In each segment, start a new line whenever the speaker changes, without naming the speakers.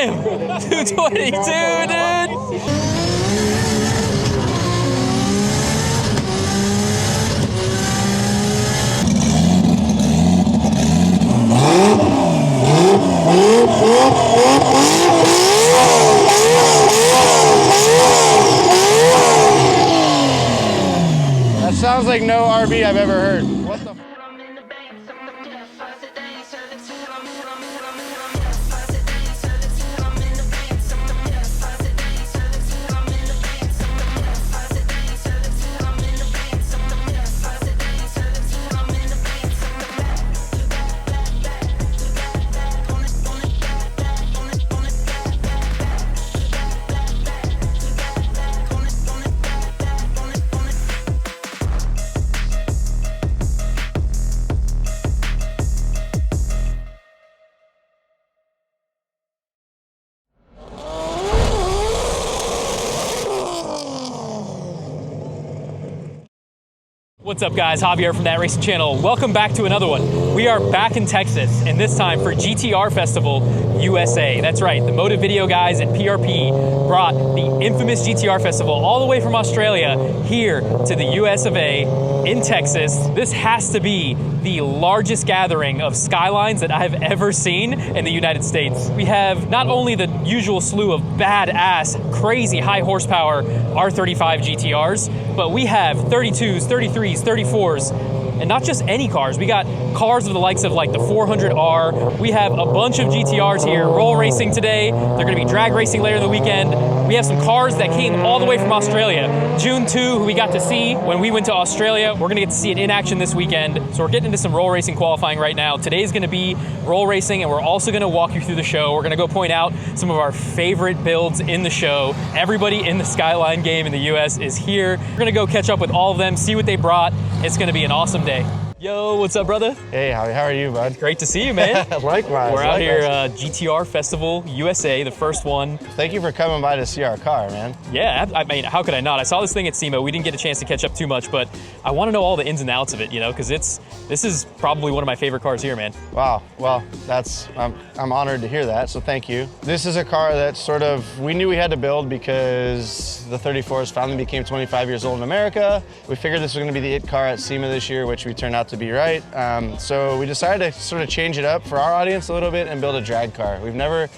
Damn! 222, dude!
That sounds like no RB I've ever heard. What the?
What's up guys, Javier from That Racing Channel. Welcome back to another one. We are back in Texas, and this time for GTR Festival USA. That's right, the Motive Video guys at PRP brought the infamous GTR Festival all the way from Australia here to the US of A in Texas. This has to be the largest gathering of Skylines that I have ever seen in the United States. We have not only the usual slew of badass, crazy high horsepower R35 GTRs, but we have 32s, 33s, 34s, and not just any cars. We got cars of the likes of like the 400R. We have a bunch of GTRs here, roll racing today. They're gonna be drag racing later in the weekend. We have some cars that came all the way from Australia. June 2, who we got to see when we went to Australia. We're gonna get to see it in action this weekend. So we're getting into some roll racing qualifying right now. Today's gonna be roll racing, and we're also gonna walk you through the show. We're gonna go point out some of our favorite builds in the show. Everybody in the Skyline game in the US is here. We're gonna go catch up with all of them, see what they brought. It's gonna be an awesome day. Yo, what's up, brother?
Hey, how are you, bud?
Great to see you, man.
Likewise.
We're out here, GTR Festival USA, the first one.
Thank you for coming by to see our car, man.
Yeah, I mean, how could I not? I saw this thing at SEMA. We didn't get a chance to catch up too much, but I want to know all the ins and outs of it, you know, because this is probably one of my favorite cars here, man.
Wow. Well, I'm honored to hear that, so thank you. This is a car that sort of, we knew we had to build because the 34s finally became 25 years old in America. We figured this was going to be the it car at SEMA this year, which we turned out to be right. So we decided to sort of change it up for our audience a little bit and build a drag car. We've never,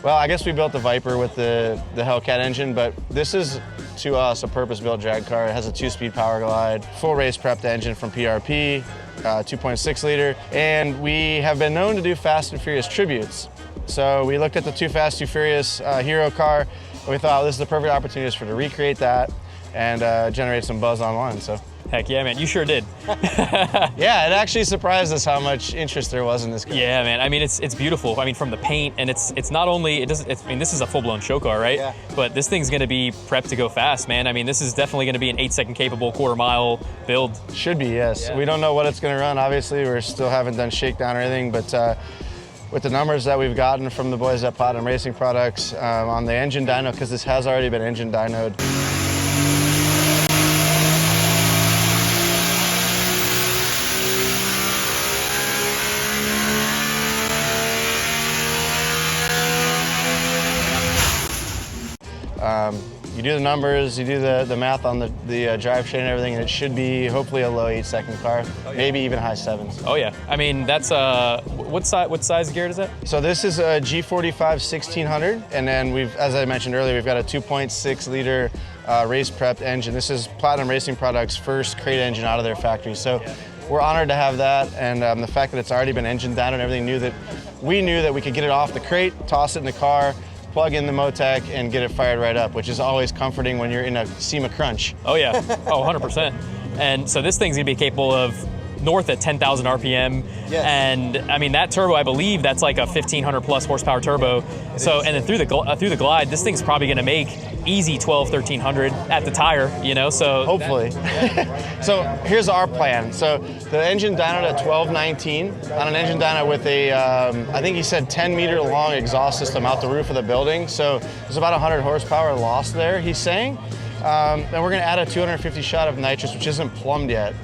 well, I guess we built the Viper with the Hellcat engine, but this is, to us, a purpose-built drag car. It has a 2-speed power glide, full race prepped engine from PRP, 2.6 liter, and we have been known to do Fast and Furious tributes. So we looked at the Too Fast, Too Furious hero car, and we thought this is the perfect opportunity for to recreate that and generate some buzz online. So.
Heck yeah, man, you sure did.
Yeah, it actually surprised us how much interest there was in this car.
Yeah, man, I mean, it's beautiful. I mean, from the paint, and it's not only, I mean, this is a full-blown show car, right?
Yeah.
But this thing's gonna be prepped to go fast, man. I mean, this is definitely gonna be an 8-second capable quarter-mile build.
Should be, yes. Yeah. We don't know what it's gonna run, obviously. We still haven't done shakedown or anything, but with the numbers that we've gotten from the boys at Platinum Racing Products on the engine dyno, because this has already been engine dynoed. You do the numbers, you do the math on the drive train and everything, and it should be hopefully a low 8-second car, maybe even high 7s.
Oh yeah, I mean, that's, what size gear is that?
So this is a G45 1600, and then as I mentioned earlier, we've got a 2.6 liter race prepped engine. This is Platinum Racing Products' first crate engine out of their factory. So we're honored to have that, and the fact that it's already been engine down and everything, we knew that we could get it off the crate, toss it in the car, plug in the Motec, and get it fired right up, which is always comforting when you're in a SEMA crunch.
Oh yeah, oh 100%. And so this thing's gonna be capable of north at 10,000 RPM.
Yes.
And I mean, that turbo, I believe that's like a 1,500 plus horsepower turbo. So, and then through the glide, this thing's probably gonna make easy 1,300 at the tire, you know, so.
Hopefully. So here's our plan. So the engine dynoed at 1219 on an engine dyno with a, I think he said 10-meter long exhaust system out the roof of the building. So there's about 100 horsepower lost there, he's saying. And we're gonna add a 250 shot of nitrous, which isn't plumbed yet,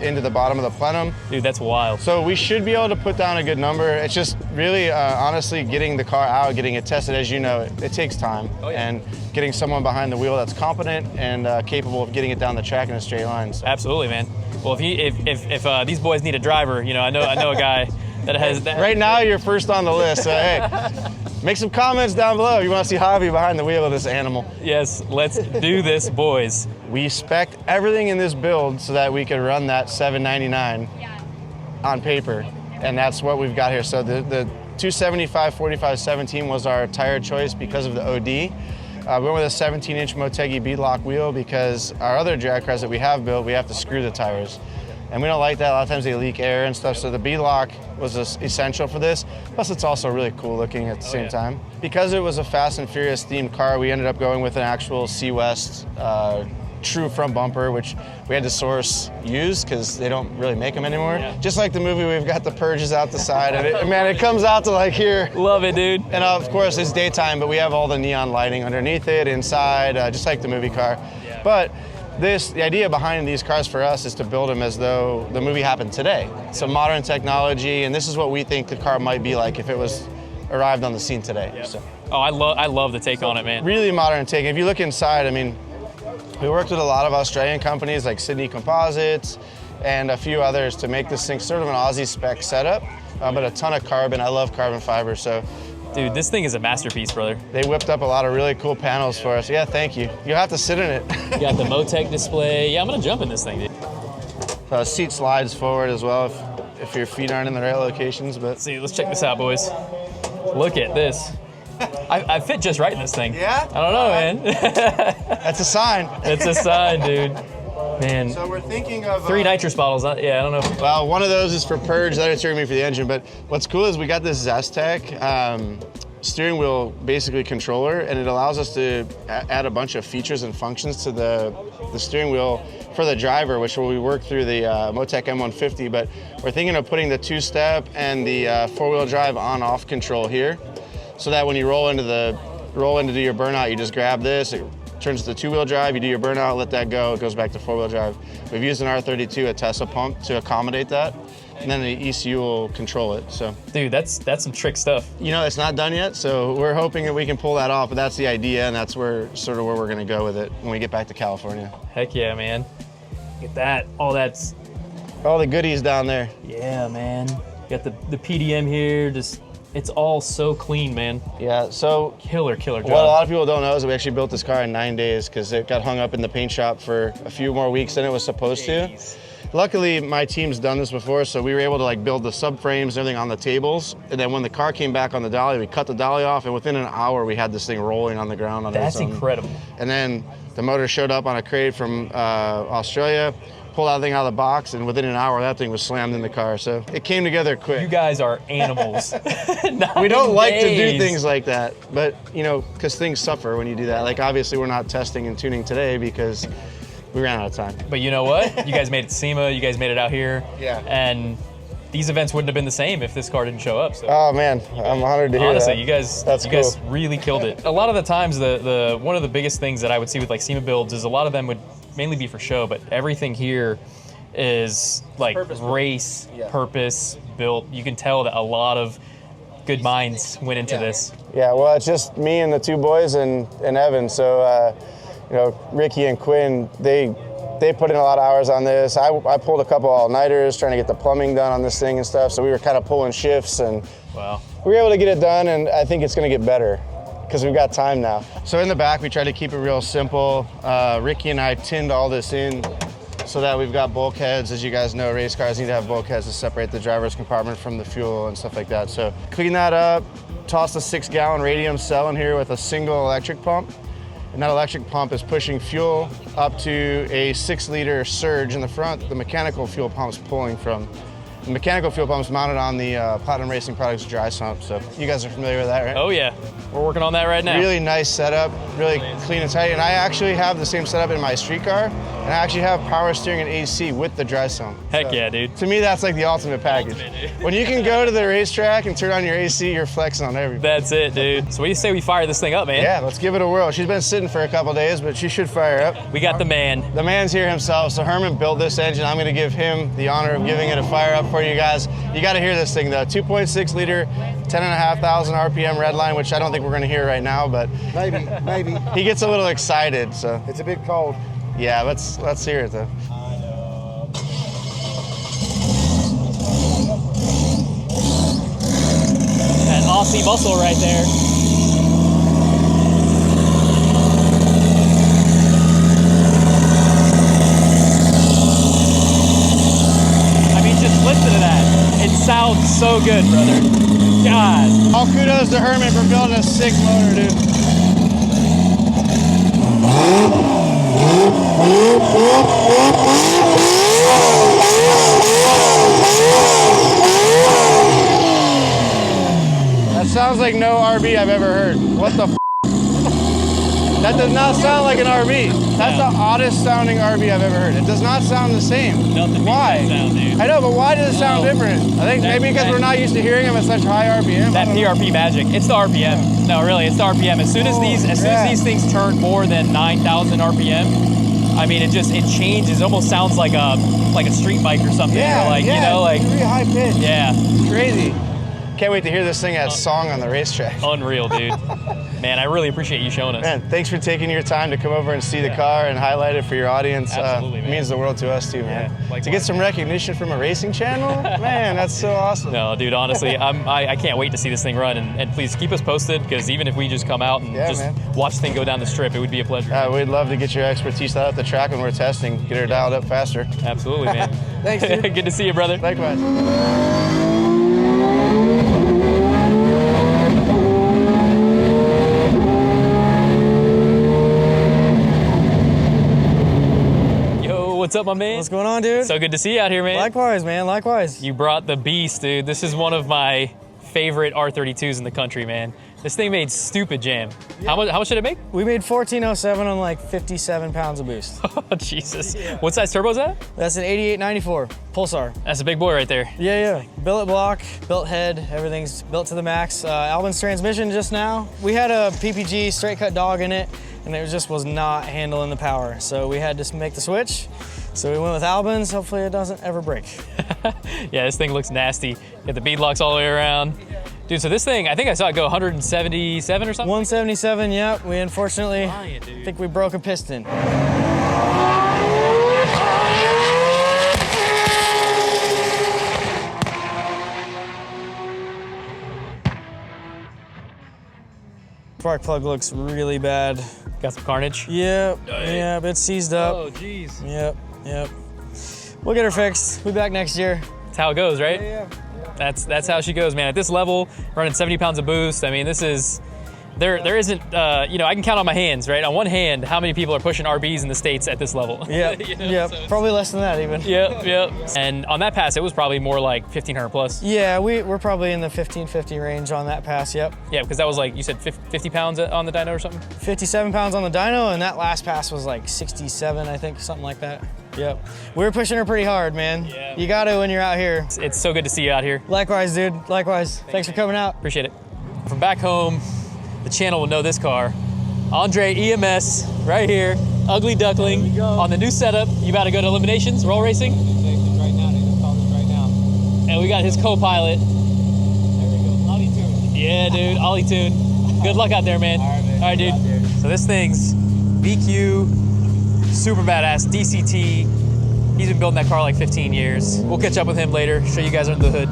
into the bottom of the plenum.
Dude, that's wild.
So we should be able to put down a good number. It's just really, honestly, getting the car out, getting it tested. As you know, it takes time.
Oh, yeah.
And getting someone behind the wheel that's competent and capable of getting it down the track in a straight line. So.
Absolutely, man. Well, if these boys need a driver, you know, I know a guy that has that.
Right now, you're first on the list. So hey, make some comments down below if you want to see Javi behind the wheel of this animal.
Yes, let's do this, boys.
We spec'd everything in this build so that we could run that 799 on paper, and that's what we've got here. So the 275/45/17 was our tire choice because of the OD. We went with a 17-inch Motegi beadlock wheel because our other drag cars that we have built, we have to screw the tires. And we don't like that. A lot of times they leak air and stuff, so the beadlock was essential for this. Plus, it's also really cool looking at the same time. Because it was a Fast and Furious themed car, we ended up going with an actual C-West true front bumper, which we had to source used because they don't really make them anymore.
Yeah.
Just like the movie, we've got the purges out the side, and man, it comes out to like here.
Love it, dude.
And of course, it's daytime, but we have all the neon lighting underneath it, inside, just like the movie car.
Yeah.
But the idea behind these cars for us is to build them as though the movie happened today. So modern technology, and this is what we think the car might be like if it was arrived on the scene today.
Yeah.
So.
Oh, I love the take on it, man.
Really modern take. If you look inside, I mean, we worked with a lot of Australian companies like Sydney Composites and a few others to make this thing sort of an Aussie spec setup, but a ton of carbon. I love carbon fiber, so.
Dude, this thing is a masterpiece, brother.
They whipped up a lot of really cool panels for us. Yeah, thank you. You'll have to sit in it.
You got the Motec display. Yeah, I'm gonna jump in this thing, dude.
So seat slides forward as well if your feet aren't in the right locations. But
See, let's check this out, boys. Look at this. I fit just right in this thing.
Yeah?
I don't know, man.
That's a sign.
It's a sign, dude. Man.
So we're thinking of
3 nitrous bottles. Yeah, I don't know.
Well, one of those is for purge, the other two are gonna be for the engine. But what's cool is we got this Zestec steering wheel basically controller, and it allows us to add a bunch of features and functions to the steering wheel for the driver, which will we work through the Motec M150. But we're thinking of putting the 2-step and the 4-wheel drive on-off control here, so that when you roll into do your burnout, you just grab this. It turns to 2-wheel drive, you do your burnout, let that go, it goes back to 4-wheel drive. We've used an R32, a Tesla pump, to accommodate that, and then the ECU will control it. So,
Dude, that's some trick stuff.
you know, it's not done yet, so we're hoping that we can pull that off, but that's the idea, and that's where we're gonna go with it when we get back to California.
Heck yeah, man. Look at that. All that's,
All the goodies down there.
yeah, man. Got the PDM here, just, it's all so clean, man.
Yeah, so
Killer job.
what a lot of people don't know is that we actually built this car in 9 days because it got hung up in the paint shop for a few more weeks than it was supposed to. Luckily, my team's done this before, so we were able to like build the subframes and everything on the tables. And then when the car came back on the dolly, we cut the dolly off, and within an hour, we had this thing rolling on the ground.
That's incredible.
And then the motor showed up on a crate from Australia, pulled that thing out of the box, and within an hour, that thing was slammed in the car. So it came together quick.
You guys are animals.
We don't like to do things like that, but you know, because things suffer when you do that. Like obviously we're not testing and tuning today because we ran out of time.
But you know what? You guys made it to SEMA, you guys made it out here.
Yeah.
And these events wouldn't have been the same if this car didn't show up. So.
Oh man, I'm honored to hear
Honestly,
that.
you guys really killed it. A lot of the times, the one of the biggest things that I would see with like SEMA builds is a lot of them would mainly be for show, but everything here is like race, purpose built. You can tell that a lot of good minds went into this.
Yeah, well, it's just me and the two boys and Evan. So, you know, Ricky and Quinn, they put in a lot of hours on this. I pulled a couple all-nighters trying to get the plumbing done on this thing and stuff. So we were kind of pulling shifts, and
wow,
we were able to get it done. And I think it's going to get better because we've got time now. So in the back, we tried to keep it real simple. Ricky and I tinned all this in so that we've got bulkheads. As you guys know, race cars need to have bulkheads to separate the driver's compartment from the fuel and stuff like that. So clean that up, toss a 6-gallon radium cell in here with a single electric pump. And that electric pump is pushing fuel up to a 6-liter surge in the front. The mechanical fuel pump's pulling from The mechanical fuel pump's mounted on the Platinum Racing Products dry sump, so you guys are familiar with that, right?
Oh yeah, we're working on that right now.
Really nice setup, really clean and tight. And I actually have the same setup in my street car, and I actually have power steering and AC with the dry sump.
Heck yeah, dude.
To me, that's like the ultimate package. When you can go to the racetrack and turn on your AC, you're flexing on everything.
That's it, dude. So what do you say we fire this thing up, man?
Yeah, let's give it a whirl. She's been sitting for a couple days, but she should fire up.
We got the man.
The man's here himself, so Herman built this engine. I'm gonna give him the honor of giving it a fire up for you guys. You gotta hear this thing though. 2.6 liter, 10,500 RPM redline, which I don't think we're gonna hear right now, but
Maybe.
he gets a little excited, so.
It's a bit cold.
Yeah, let's hear it though.
That Aussie muscle right there. I mean, just listen to that. It sounds so good, brother. God.
All kudos to Herman for building a sick motor, dude. That sounds like no RB I've ever heard. What the f? That does not sound like an RB. That's the oddest sounding RB I've ever heard. It does not sound the same.
Nothing
Why?
beats that sound, dude.
I know, but why does it sound different? I think maybe because we're not used to hearing them at such high RPM.
That PRP magic. It's the RPM. No, really, it's the RPM. As soon as these things turn more than 9,000 RPM, I mean, it changes. It almost sounds like a street bike or something.
Yeah,
or like,
yeah,
you know, like
really high pitch.
yeah,
Crazy. Can't wait to hear this thing as song on the racetrack.
unreal, dude. Man, I really appreciate you showing us.
Man, thanks for taking your time to come over and see the car and highlight it for your audience.
Absolutely,
It
man.
means the world to us too, man.
Yeah,
To get some recognition from a racing channel, man, that's so awesome.
No, dude, honestly, I can't wait to see this thing run, and please keep us posted, because even if we just come out and just watch the thing go down the strip, it would be a pleasure.
We'd love to get your expertise out at the track when we're testing, get her dialed up faster.
Absolutely, man.
Thanks, dude.
Good to see you, brother.
Likewise.
What's up, my man?
What's going on, dude?
So good to see you out here, man.
Likewise, man, likewise.
You brought the beast, dude. This is one of my favorite R32s in the country, man. This thing made stupid jam. Yeah. How much did it make?
We made 1407 on like 57 pounds of boost.
Oh, Jesus. Yeah. What size turbo is that?
That's an 8894 Pulsar.
That's a big boy right there.
Yeah. Billet block, built head, everything's built to the max. Albin's transmission just now. We had a PPG straight cut dog in it, and it just was not handling the power. So we had to make the switch. So we went with Albin's. Hopefully it doesn't ever break.
Yeah, this thing looks nasty. Got the bead locks all the way around. Dude, so this thing, I think I saw it go 177 or something?
177, yep. We unfortunately, I think we broke a piston. Spark plug looks really bad.
Got some carnage?
Yep, it's seized up.
Oh, geez.
Yep. We'll get her fixed. We'll be back next year.
That's how it goes, right?
Yeah.
That's how she goes, man. At this level, running 70 pounds of boost, I mean, this is, there isn't, you know, I can count on my hands, right? On one hand, how many people are pushing RBs in the States at this level?
Yep,
You know, so
probably less than that even.
Yep. And on that pass, it was probably more like 1,500 plus.
Yeah, we're probably in the 1550 range on that pass, yep.
Yeah, because that was like, you said 50 pounds on the dyno or something?
57 pounds on the dyno, and that last pass was like 67, I think, something like that. Yep. We were pushing her pretty hard, man.
Yeah.
You got to when you're out here.
It's so good to see you out here.
Likewise, dude. Likewise. Thanks for coming out.
Appreciate it. From back home, the channel will know this car. Andrade EMS, right here. Ugly Duckling on the new setup. You about to go to eliminations, roll racing?
Right now, they just called us right now.
And we got his co-pilot.
There we go, Ollie Tune.
Yeah, dude, Ollie Tune. Good luck out there, man.
All right, man.
All right, dude. So this thing's BQ, super badass, DCT. He's been building that car like 15 years. We'll catch up with him later, show you guys under the hood.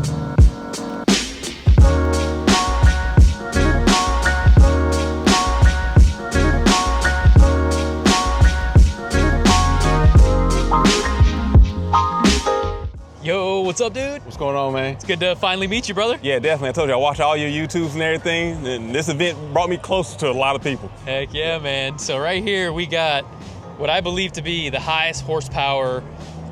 Yo, what's up, dude?
What's going on, man?
It's good to finally meet you, brother.
Yeah, definitely. I told you, I watch all your YouTubes and everything, and this event brought me closer to a lot of people.
Heck yeah, man. So right here we got what I believe to be the highest horsepower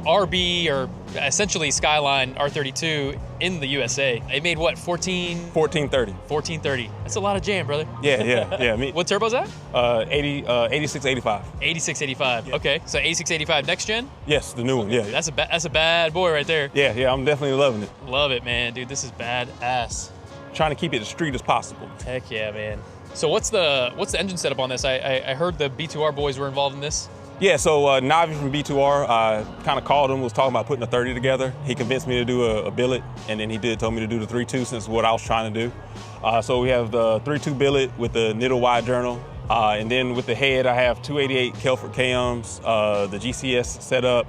RB, or essentially Skyline R32 in the USA. It made what,
1430.
1430. That's a lot of jam, brother.
Yeah.
What turbo's that?
8685.
8685. Yeah. Okay, so 8685 next gen?
Yes, the new one. Yeah.
That's a bad boy right there.
Yeah. I'm definitely loving it.
Love it, man, dude. This is badass.
Trying to keep it as street as possible.
Heck yeah, man. So what's the engine setup on this? I heard the B2R boys were involved in this.
Yeah, so Navi from B2R, I kind of called him, was talking about putting a 30 together. He convinced me to do a billet, and then he told me to do the 3.2 since what I was trying to do. So we have the 3.2 billet with the Niddle wide journal. And then with the head, I have 288 Kelford KMs, the GCS setup.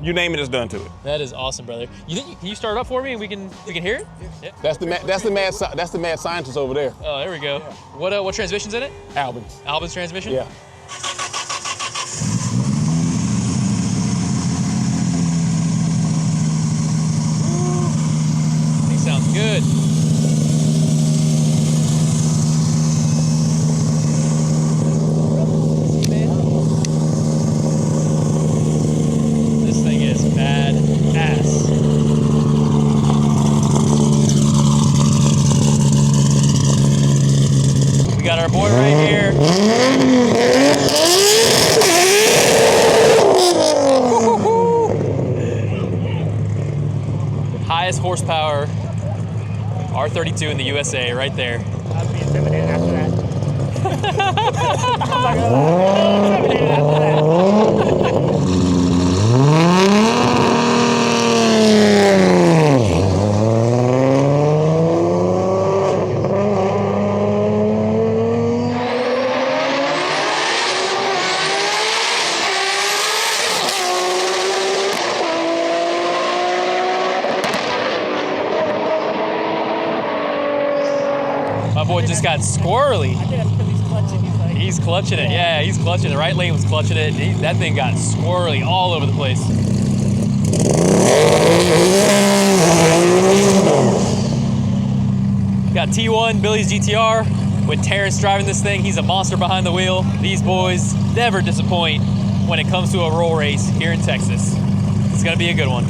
You name it, it's done to it.
That is awesome, brother. Can you start it up for me and we can hear it? Yeah.
That's the mad scientist over there.
Oh, there we go. What transmission's in it?
Albans.
Albans transmission?
Yeah.
Sounds good. This thing is badass. We got our boy right here. Highest horsepower R32 in the USA, right there.
I'd be intimidated after that.
My boy just got squirrely. He's clutching it. Yeah, he's clutching it. Right lane was clutching it. That thing got squirrely all over the place. Got T1 Billy's GTR with Terrence driving this thing. He's a monster behind the wheel. These boys never disappoint when it comes to a roll race here in Texas. It's gonna be a good one.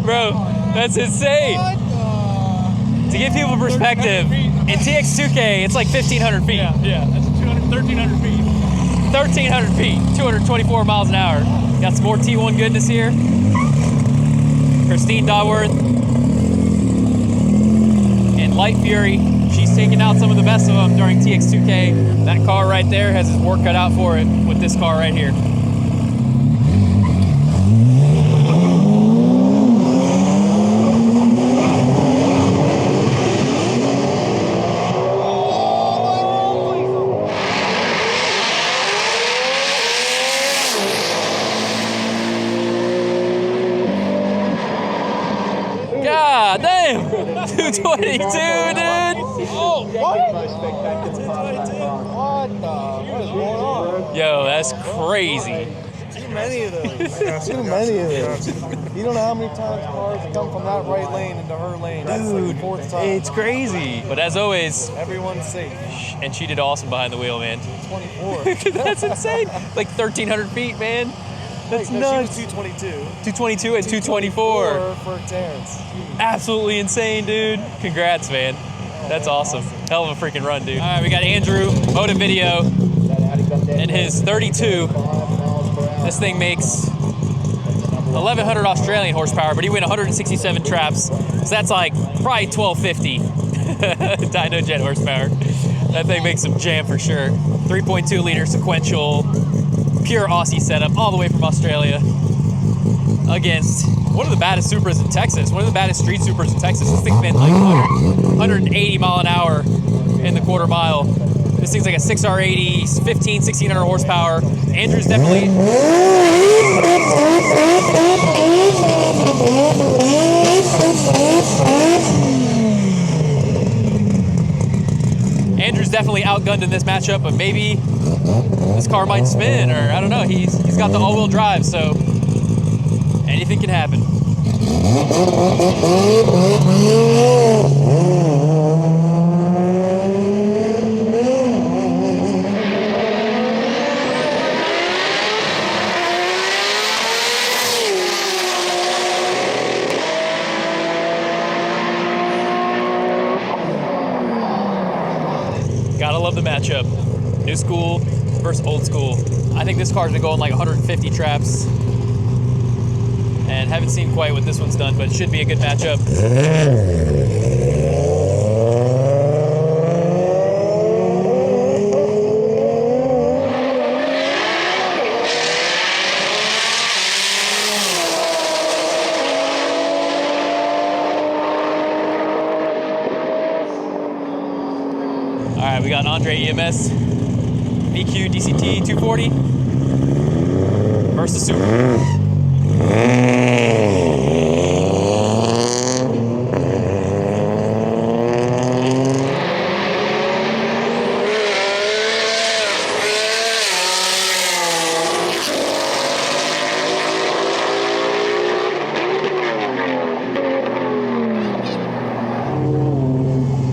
Bro, that's insane. To give people perspective, in TX2K, it's like 1,500 feet.
Yeah, that's 1,300 feet.
1,300 feet, 224 miles an hour. Got some more T1 goodness here. Christine Daworth and Light Fury. She's taking out some of the best of them during TX2K. That car right there has his work cut out for it with this car right here. God damn! 222, dude!
Oh, what? 222? What is going on?
Yo, that's crazy.
Too many of those. Too many of those. You don't know how many times cars come from that right lane into her lane. That's like the fourth time.
It's crazy. But as always,
Everyone's safe.
and she did awesome behind the wheel, man.
24.
That's insane. Like 1,300 feet, man. That's
Wait, no,
nuts.
she was 222.
222 and 224.
For Terrence.
Absolutely insane, dude. Congrats, man. That's awesome. Hell of a freaking run, dude. All right, we got Andrew, Motive Video, and his 32. This thing makes 1,100 Australian horsepower, but he went 167 traps. So that's like probably 1,250 dyno-jet horsepower. That thing makes some jam for sure. 3.2 liter sequential, pure Aussie setup, all the way from Australia, against one of the baddest Supras in Texas, one of the baddest street Supras in Texas. This thing went like 180 mile an hour in the quarter mile. This thing's like a 6R80, 1,600 horsepower. Andrew's definitely... outgunned in this matchup, but maybe this car might spin, or I don't know. He's got the all-wheel drive, so anything can happen. Gotta love the matchup. New school versus old school. I think this car's been going like 150 traps. And haven't seen quite what this one's done, but it should be a good matchup. All right, we got Andrade EMS, VQ DCT 240 versus Super.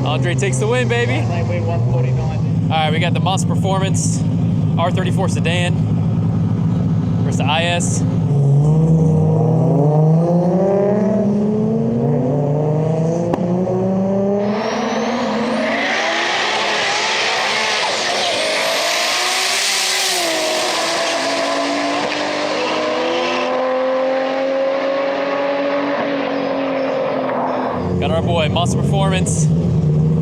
Andrade takes the win, baby. All right, we got the Monster Performance R34 sedan versus the IS. Got our boy Monster Performance.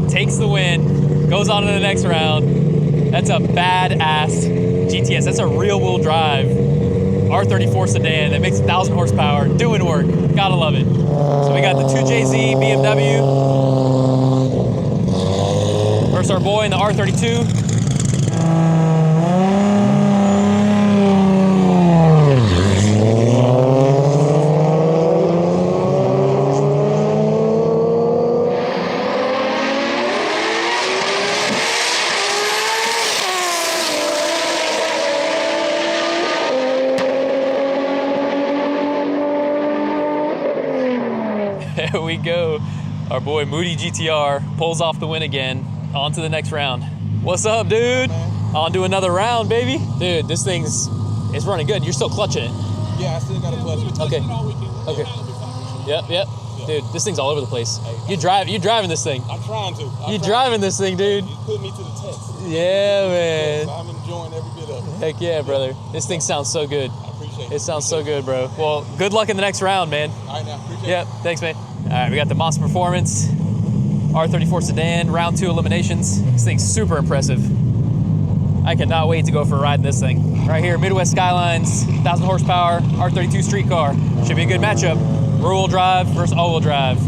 Takes the win, goes on to the next round. That's a badass GTS. That's a real-wheel drive R34 sedan that makes 1,000 horsepower, doing work. Gotta love it. So we got the 2JZ BMW versus our boy in the R32. There we go. Our boy Moody GTR pulls off the win again. On to the next round. What's up, dude? On to another round, baby. Dude, this it's running good. You're still clutching it.
Yeah, I still got a clutch.
Okay. Okay. Yep. Dude, this thing's all over the place. You driving this thing.
I'm trying to.
You driving this thing, dude.
You put me to the test.
Yeah, man.
So I'm enjoying every bit of it.
Heck yeah, brother. This thing sounds so good.
I appreciate it.
It sounds so good, bro. Well, good luck in the next round, man.
All right, now. Appreciate it.
Yep, thanks, man. All right, we got the Monster Performance R34 sedan, round 2 eliminations. This thing's super impressive. I cannot wait to go for a ride in this thing. Right here, Midwest Skylines, 1,000 horsepower, R32 street car. Should be a good matchup. Rear-wheel drive versus all-wheel drive.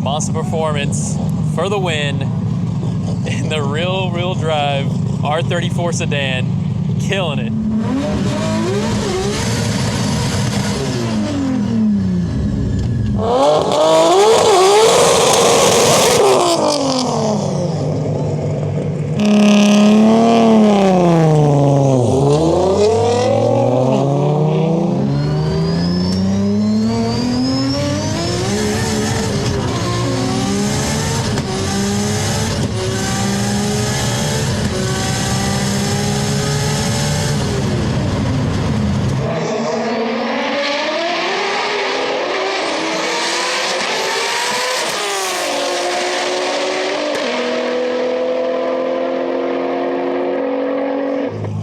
Monster Performance for the win in the real drive R34 sedan, killing it.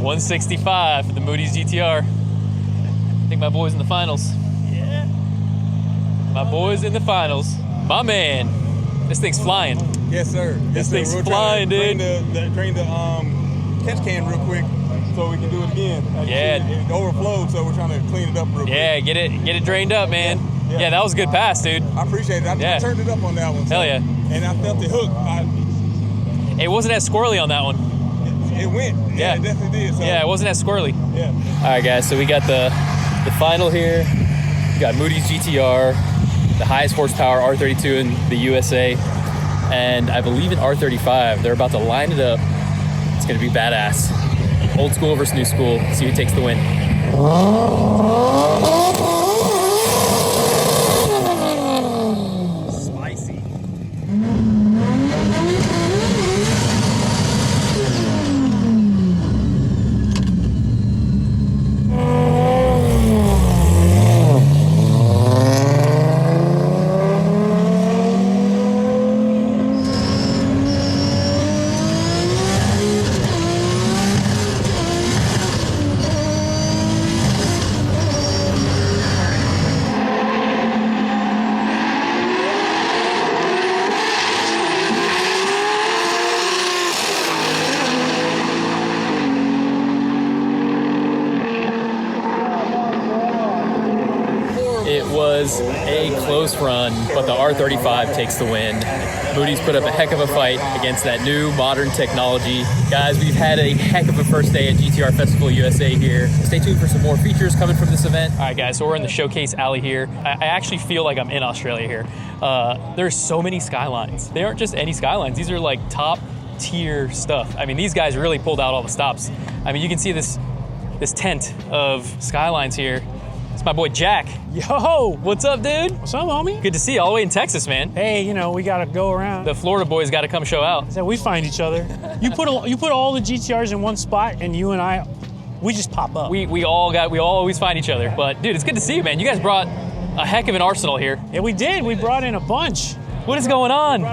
$165 for the Moody's GTR. I think my boy's in the finals. Yeah. My boy's in the finals. My man. This thing's flying.
Yes, sir.
This thing's flying, dude.
Drain the catch can real quick so we can do it again.
Yeah.
It overflowed, so we're trying to clean it up real quick.
Yeah, get it drained up, man. Yeah, that was a good pass, dude.
I appreciate it. I turned it up on that one.
Hell yeah.
And I felt it hook.
It wasn't as squirrely on that one.
It went. Yeah, it definitely did. So.
Yeah, it wasn't as squirrely.
Yeah.
All right, guys, so we got the final here. We got Moody's GTR, the highest horsepower R32 in the USA, and I believe an R35. They're about to line it up. It's gonna be badass. Old school versus new school. See who takes the win. Spicy. It was a close run, but the R35 takes the win. Moody's put up a heck of a fight against that new modern technology. Guys, we've had a heck of a first day at GTR Festival USA here. Stay tuned for some more features coming from this event. All right, guys, so we're in the showcase alley here. I actually feel like I'm in Australia here. There's so many Skylines. They aren't just any Skylines. These are like top tier stuff. I mean, these guys really pulled out all the stops. I mean, you can see this tent of Skylines here. It's my boy Jack.
Yo!
What's up, dude?
What's up, homie?
Good to see you all the way in Texas, man.
Hey, you know, we gotta go around.
The Florida boys got to come show out.
So we find each other. You put all the GTRs in one spot, and you and I, we just pop up.
We all always find each other. But dude, it's good to see you, man. You guys brought a heck of an arsenal here.
Yeah, we did. We brought in a bunch.
What is going on?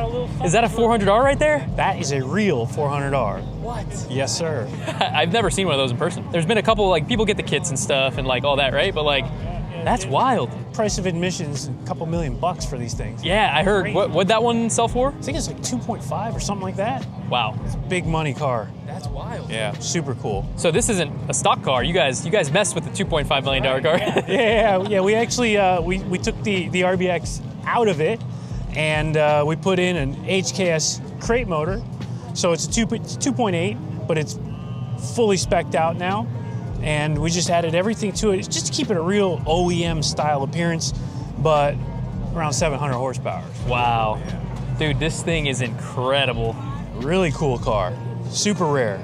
Is that a 400R right there?
That is a real 400R.
What?
Yes, sir.
I've never seen one of those in person. There's been a couple, like, people get the kits and stuff and like all that, right? But like, that's wild.
Price of admission's a couple $1,000,000 for these things.
Yeah, I heard. What'd that one sell for?
I think it's like 2.5 or something like that.
Wow.
It's a big money car.
That's wild.
Yeah, super cool.
So this isn't a stock car. You guys messed with the $2.5 million car.
Yeah. We actually we took the RBX out of it, and we put in an HKS crate motor. So it's a 2.8, but it's fully spec'd out now. And we just added everything to it just to keep it a real OEM style appearance, but around 700 horsepower.
Wow. Dude, this thing is incredible.
Really cool car. Super rare.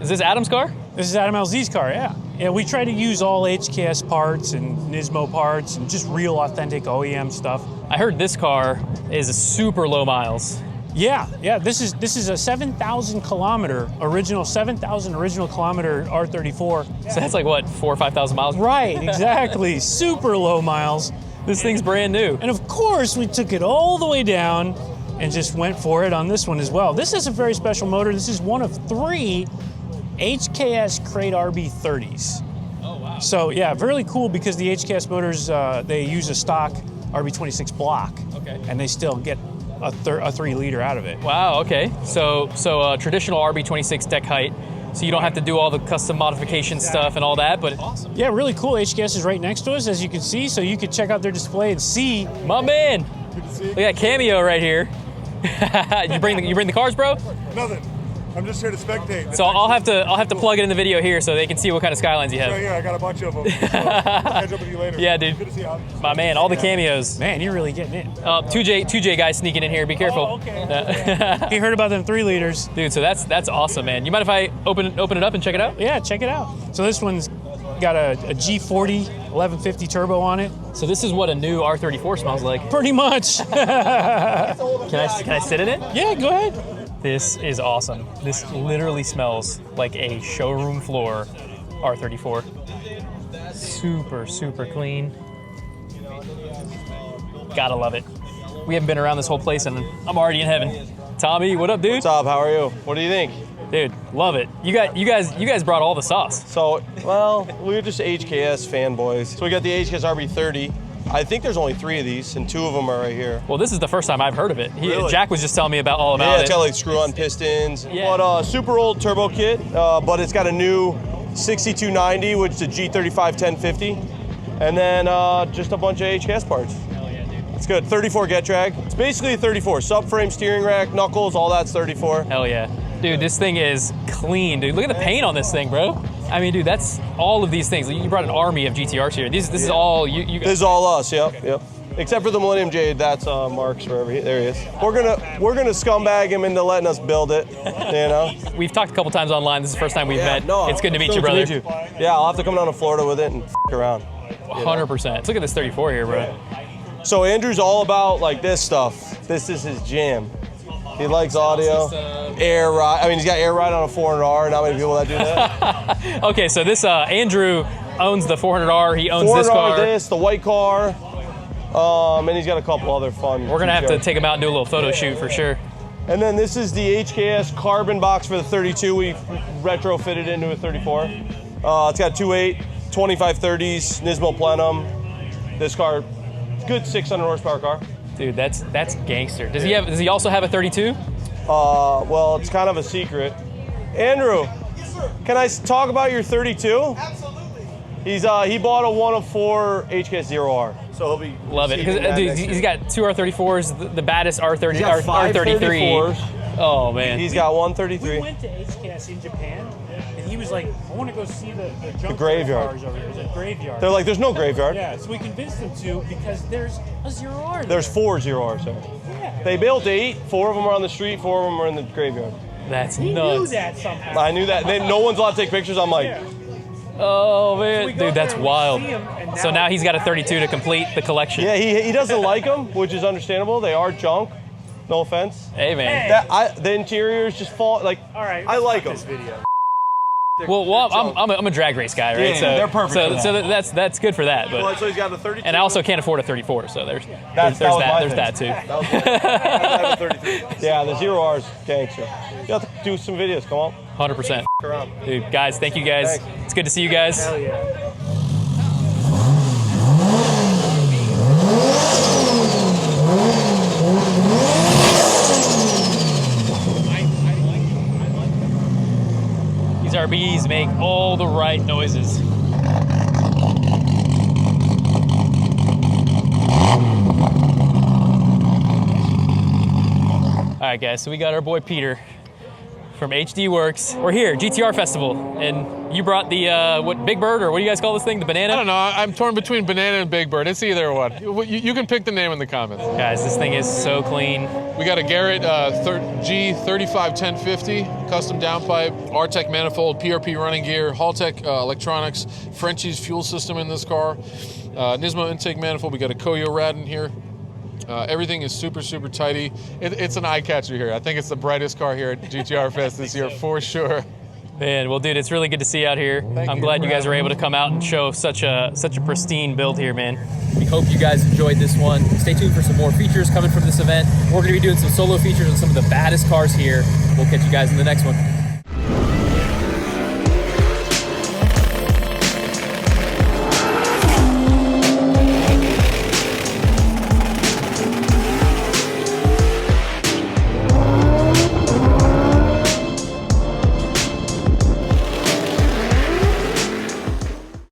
Is this Adam's car?
This is Adam LZ's car, yeah. Yeah, we try to use all HKS parts and Nismo parts and just real authentic OEM stuff.
I heard this car is a super low miles.
Yeah. This is a 7,000 kilometer original kilometer R34.
So that's like what, 4,000 or 5,000 miles?
Right, exactly. Super low miles.
This thing's brand new.
And of course, we took it all the way down and just went for it on this one as well. This is a very special motor. This is one of 3 HKS crate RB30s.
Oh wow.
So yeah, really cool because the HKS motors they use a stock RB26 block.
Okay.
And they still get a 3 liter out of it.
Wow. Okay. So traditional RB26 deck height. So you don't have to do all the custom modification stuff and all that, but awesome.
Yeah, really cool. HKS is right next to us, as you can see, so you can check out their display and see.
My man. Look at that cameo right here. you bring the cars, bro?
Nothing. I'm just here to spectate.
So I'll have to plug it in the video here so they can see what kind of Skylines you have.
Yeah, I got a bunch of them. So I'll catch up with you later.
Yeah, dude.
Good to see you.
My man, all the cameos.
Man, you're really getting it.
2J guys sneaking in here. Be careful.
Oh, okay. You heard about them 3 liters.
Dude, so that's awesome, man. You mind if I open it up and check it out?
Yeah, check it out. So this one's got a G40 1150 turbo on it.
So this is what a new R34 smells like.
Pretty much.
Can I sit in it?
Yeah, go ahead.
This is awesome. This literally smells like a showroom floor R34. Super, super clean. Gotta love it. We haven't been around this whole place and I'm already in heaven. Tommy, what up, dude?
What's up? How are you? What do you think?
Dude, love it. You guys brought all the sauce.
So, well, we're just HKS fanboys. So we got the HKS RB30. I think there's only 3 of these, and 2 of them are right here.
Well, this is the first time I've heard of it.
Really?
Jack was just telling me all about
Yeah,
it.
it's got like screw-on pistons.
Yeah.
But super old turbo kit, but it's got a new 6290, which is a G35 1050. And then just a bunch of HKS parts.
Hell yeah, dude.
It's good. 34 get drag. It's basically a 34. Subframe, steering rack, knuckles, all that's 34.
Hell yeah. Dude, this thing is clean, dude. Look at the paint on this thing, bro. I mean, dude, that's all of these things. You brought an army of GTRs here. This is all you guys.
This is all us, yep. Except for the Millennium Jade, that's Mark's forever. There he is. We're gonna scumbag him into letting us build it. You know.
We've talked a couple times online. This is the first time we've met. No, it's good to meet you, brother.
Yeah, I'll have to come down to Florida with it and around.
100%. Look at this 34 here, bro.
So Andrew's all about like this stuff. This is his jam. He likes audio, air ride. I mean, he's got air ride on a 400R. Not many people that do that.
Okay, so this Andrew owns the 400R. He owns this
400R,
car.
the white car, and he's got a couple other fun.
We're gonna have to
features.
take him out and do a little photo shoot for sure.
And then this is the HKS carbon box for the 32. We retrofitted into a 34. It's got 2.8, 2530s, Nismo Plenum. This car, good 600 horsepower car.
Dude, that's gangster. Does he also have a 32?
Well, it's kind of a secret. Andrew, can I talk about your 32? Absolutely. He bought a 1 of 4 HKS 0R. So he'll be
love it. Dude, he's got 2 R34s, the baddest R30,
He's got 5
R33.
34s.
Oh man.
He's got 133.
We went to HKS in Japan, and he was like, I want to go see the junk
graveyard.
cars over here. There's a graveyard.
They're like, there's no graveyard.
Yeah, so we convinced him to because there's a 0R there.
There's 4 0Rs there.
Yeah.
They built 8. 4 of them are on the street. 4 of them are in the graveyard.
That's
He
nuts.
knew that somehow.
I knew that. No one's allowed to take pictures. I'm like,
Yeah.
Oh
So we
man,
go
dude,
there
that's
and we
wild.
see him, and
So now he's got a 32 to complete the collection.
yeah, he doesn't like them, which is understandable. They are junk. No offense.
Hey man.
Hey.
The interiors just fall like.
All right.
I like
this
them.
video.
Well, I'm a drag race guy, right?
Yeah, they're perfect for that.
So that's good for that. But
So he's got a 32.
and I also can't afford a 34, so there's
That was my
there's
thing.
that too.
That was I have a 33. Yeah, the 0R's gangster. You have to do some videos. Come on.
100%.
Around.
Dude, guys, thank you guys.
Thanks.
It's good to see you guys.
Hell yeah.
These RBs make all the right noises. All right, guys, so we got our boy Peter from HD Works. We're here, GTR Festival, and you brought the, what, Big Bird, or what do you guys call this thing, the banana?
I don't know. I'm torn between banana and Big Bird. It's either one. You can pick the name in the comments.
Guys, this thing is so clean.
We got a Garrett G35 1050 custom downpipe, R-Tech manifold, PRP running gear, Haltech electronics, Frenchie's fuel system in this car, Nismo intake manifold. We got a Koyo rad in here. Everything is super, super tidy. It's an eye catcher here. I think it's the brightest car here at GTR Fest this year for sure.
Man, well, dude, it's really good to see you out here. I'm glad you guys were able to come out and show such a pristine build here, man. We hope you guys enjoyed this one. Stay tuned for some more features coming from this event. We're going to be doing some solo features on some of the baddest cars here. We'll catch you guys in the next one.